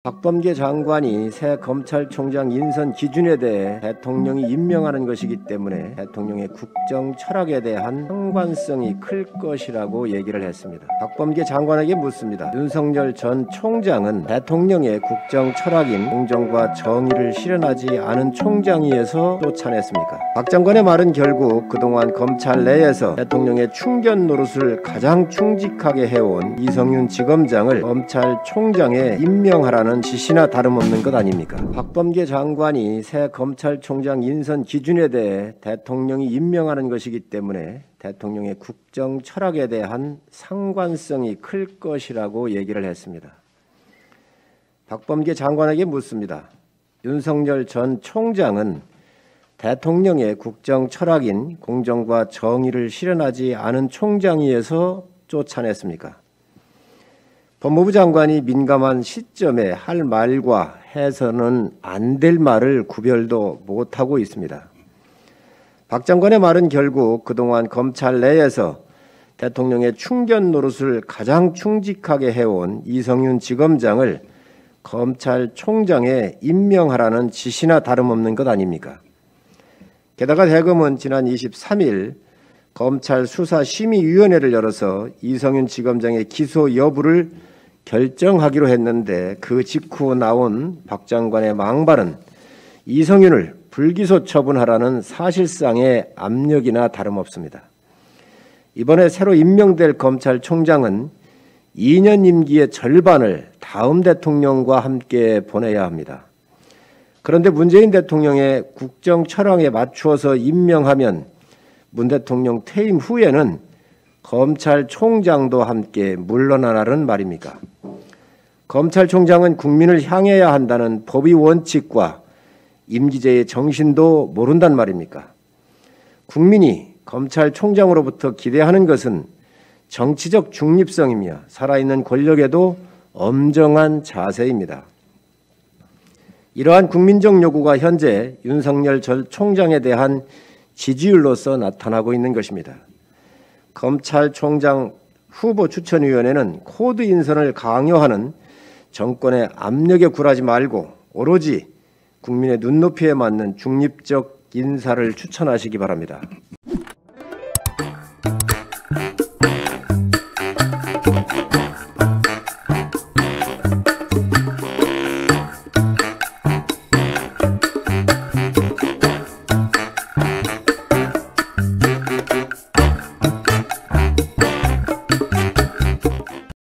박범계 장관이 새 검찰총장 인선 기준에 대해 대통령이 임명하는 것이기 때문에 대통령의 국정 철학에 대한 상관성이 클 것이라고 얘기를 했습니다. 박범계 장관에게 묻습니다. 윤석열 전 총장은 대통령의 국정 철학인 공정과 정의를 실현하지 않은 총장위에서 쫓아냈습니까? 박 장관의 말은 결국 그동안 검찰 내에서 대통령의 충견 노릇을 가장 충직하게 해온 이성윤 지검장을 검찰총장에 임명하라는 지시나 다름없는 것 아닙니까? 박범계 장관이 새 검찰총장 인선 기준에 대해 대통령이 임명하는 것이기 때문에 대통령의 국정 철학에 대한 상관성이 클 것이라고 얘기를 했습니다. 박범계 장관에게 묻습니다. 윤석열 전 총장은 대통령의 국정 철학인 공정과 정의를 실현하지 않은 총장위에서 쫓아냈습니까? 법무부 장관이 민감한 시점에 할 말과 해서는 안 될 말을 구별도 못하고 있습니다. 박 장관의 말은 결국 그동안 검찰 내에서 대통령의 충견 노릇을 가장 충직하게 해온 이성윤 지검장을 검찰총장에 임명하라는 지시나 다름없는 것 아닙니까? 게다가 대검은 지난 23일 검찰 수사심의위원회를 열어서 이성윤 지검장의 기소 여부를 결정하기로 했는데 그 직후 나온 박 장관의 망발은 이성윤을 불기소 처분하라는 사실상의 압력이나 다름없습니다. 이번에 새로 임명될 검찰총장은 2년 임기의 절반을 다음 대통령과 함께 보내야 합니다. 그런데 문재인 대통령의 국정 철학에 맞추어서 임명하면 문 대통령 퇴임 후에는 검찰총장도 함께 물러나라는 말입니까? 검찰총장은 국민을 향해야 한다는 법의 원칙과 임기제의 정신도 모른단 말입니까? 국민이 검찰총장으로부터 기대하는 것은 정치적 중립성이며 살아있는 권력에도 엄정한 자세입니다. 이러한 국민적 요구가 현재 윤석열 전 총장에 대한 지지율로서 나타나고 있는 것입니다. 검찰총장 후보 추천위원회는 코드 인선을 강요하는 정권의 압력에 굴하지 말고 오로지 국민의 눈높이에 맞는 중립적 인사를 추천하시기 바랍니다.